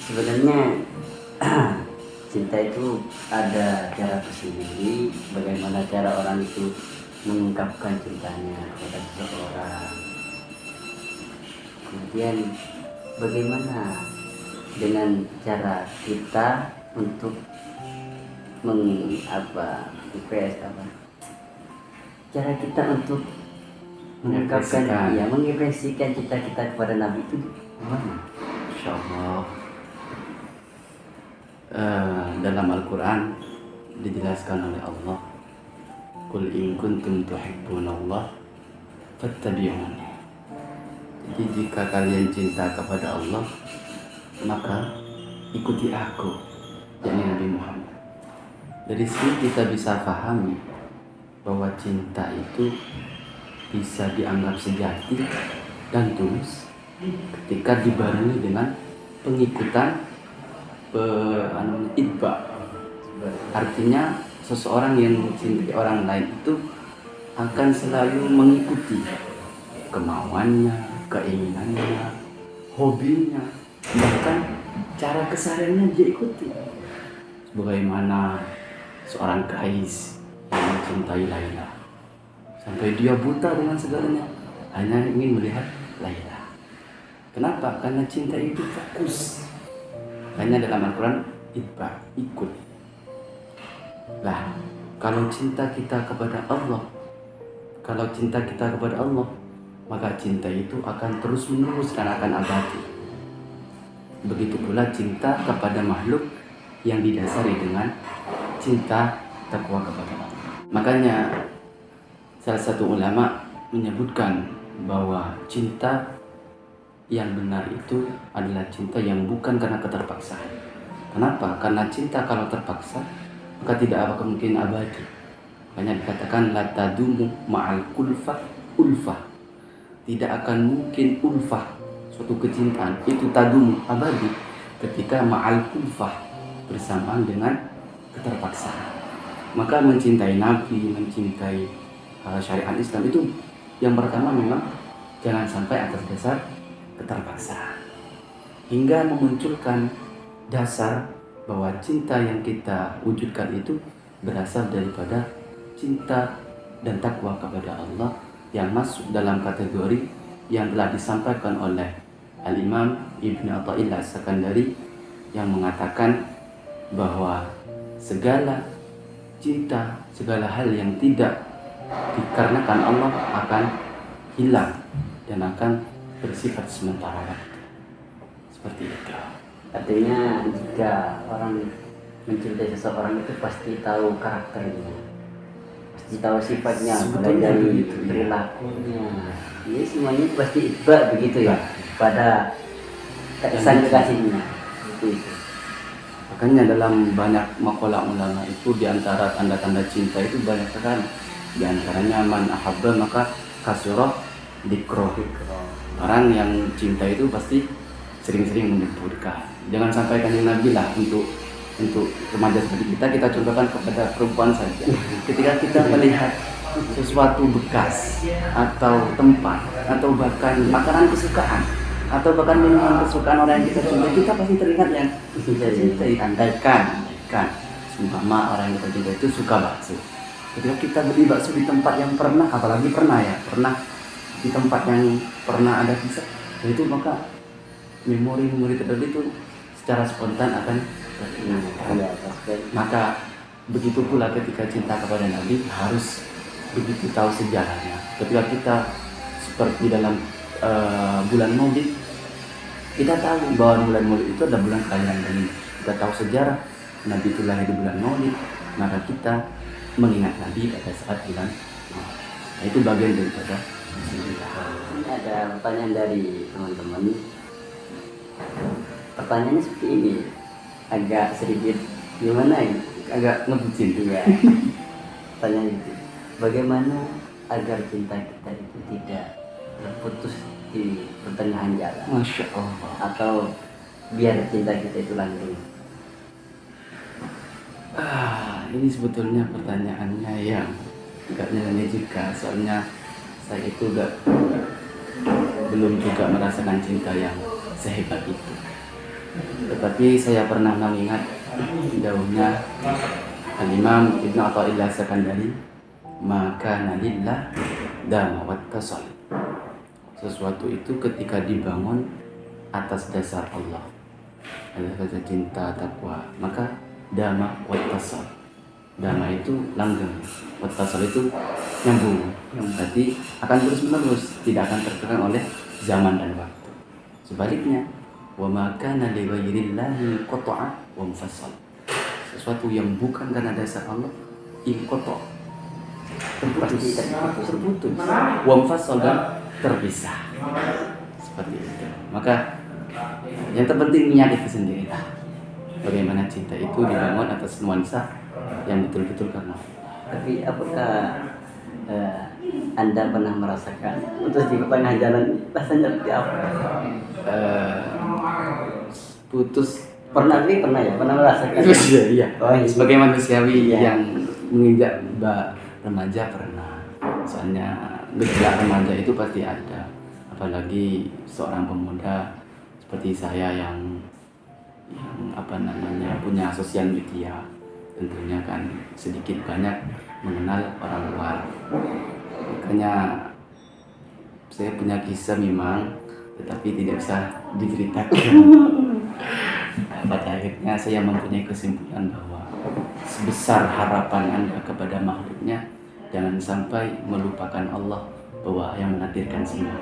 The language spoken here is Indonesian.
Sebenarnya cinta itu ada cara tersendiri, bagaimana cara orang itu mengungkapkan cintanya kepada seseorang. Kemudian bagaimana dengan cara kita untuk cara kita untuk mengekspresikan cinta kita kepada Nabi itu gimana? Insyaallah dalam Al-Quran dijelaskan oleh Allah, Qul in kuntum tuhibbunallah fattabi'uni. Jadi jika kalian cinta kepada Allah, maka ikuti aku, yakni Nabi Muhammad. Dari sini kita bisa pahami bahwa cinta itu bisa dianggap sejati dan tulus ketika dibarengi dengan pengikutan itba. Artinya seseorang yang mencintai orang lain itu akan selalu mengikuti kemauannya, keinginannya, hobinya, bahkan cara kesehariannya dia ikuti. Sebagaimana seorang Kais yang mencintai Laila sampai dia buta dengan segalanya, hanya ingin melihat Laila. Kenapa? Karena cinta itu fokus. Hanya dalam Al-Quran itba, ikut. Lah, kalau cinta kita kepada Allah, maka cinta itu akan terus menerus dan akan abadi. Begitu pula cinta kepada makhluk yang didasari dengan cinta takwa kepada Allah. Makanya salah satu ulama menyebutkan bahwa cinta yang benar itu adalah cinta yang bukan karena keterpaksaan. Kenapa? Karena cinta kalau terpaksa maka tidak akan mungkin abadi. Makanya dikatakan la tadumu ma'al kulfah ulfah. Tidak akan mungkin ulfah, suatu kecintaan itu tadumu abadi ketika ma'al kulfah, bersamaan dengan keterpaksaan. Maka mencintai Nabi, mencintai syariat Islam itu yang pertama memang jangan sampai atas dasar keterpaksaan, hingga memunculkan dasar bahwa cinta yang kita wujudkan itu berasal daripada cinta dan takwa kepada Allah yang masuk dalam kategori yang telah disampaikan oleh Al-Imam Ibn Atha'illah As-Sakandari yang mengatakan bahwa segala cinta, segala hal yang tidak dikarenakan Allah akan hilang dan akan bersifat sementara waktu. Seperti itu. Artinya jika orang mencintai seseorang itu pasti tahu karakternya, pasti tahu sifatnya, mulai dari perilakunya. Ini semuanya pasti itba begitu ya pada kesan kekasihnya. Itu. Makanya dalam banyak maqalah ulama itu diantara tanda-tanda cinta itu banyak sekali. Di antaranya man ahabba maka kasurah dikroh. Orang yang cinta itu pasti sering-sering menyebutkan. Jangan sampai kanjeng Nabi lah untuk remaja seperti kita contohkan kepada perempuan saja. Ketika kita melihat sesuatu bekas atau tempat atau bahkan makanan kesukaan atau bahkan minuman kesukaan orang yang kita cintai, kita pasti teringat yang kita cintai. Andaikan seumpama orang yang kita cintai itu suka bakso, ketika kita beli bakso di tempat yang pernah di tempat yang pernah ada kisah itu, maka memori terdahulu itu secara spontan akan teringat. Maka begitu pula ketika cinta kepada Nabi harus begitu tahu sejarahnya. Ketika kita seperti dalam bulan Maulid, kita tahu bahwa bulan Maulid itu adalah bulan kelahiran Nabi. Kita tahu sejarah Nabi itu lahir di bulan Maulid, maka kita mengingat Nabi pada saat bulan Maulid. Nah, itu bagian daripada cinta. Ini ada pertanyaan dari teman-teman. Pertanyaannya seperti ini, agak sedikit gimana ya? Agak ngebucin juga. Pertanyaan itu, bagaimana agar cinta kita itu tidak terputus di pertengahan jalan? Masya Allah. Atau biar cinta kita itu langgeng? Ini sebetulnya pertanyaannya yang agak nilai juga, soalnya saya itu belum juga merasakan cinta yang sehebat itu. Tetapi saya pernah mengingat daunnya Al-Imam Ibn Athaillah Sakandari, maka nalillah dama wattasal. Sesuatu itu ketika dibangun atas dasar Allah, atas dasar cinta, takwa, maka dama wattasal. Dama itu langgeng, wattasal itu nyambung. Berarti akan terus menerus, tidak akan tertekan oleh zaman dan waktu. Sebaliknya, wa ma kana li ghairillahi qata'a wa mufassal. Sesuatu yang bukan karena dasar Allah, inqata, terputus, wa mufassal, dan terpisah. Seperti itu. Maka yang terpenting niat itu sendiri. Bagaimana cinta itu dibangun atas nuansa yang betul-betul karena Allah. Tapi apakah Anda pernah merasakan putus di tengah jalan, rasanya seperti apa? Putus Pernah ya, pernah merasakan. iya. Oh, iya. Sebagai manusiawi Iya. yang menginjak remaja pernah. Soalnya gejala remaja itu pasti ada. Apalagi seorang pemuda seperti saya yang punya sosial media, tentunya kan sedikit banyak mengenal orang luar. Makanya saya punya kisah memang, tetapi tidak bisa diceritakan. Pada akhirnya saya mempunyai kesimpulan bahwa sebesar harapan Anda kepada makhluknya, jangan sampai melupakan Allah bahwa yang menakdirkan semua.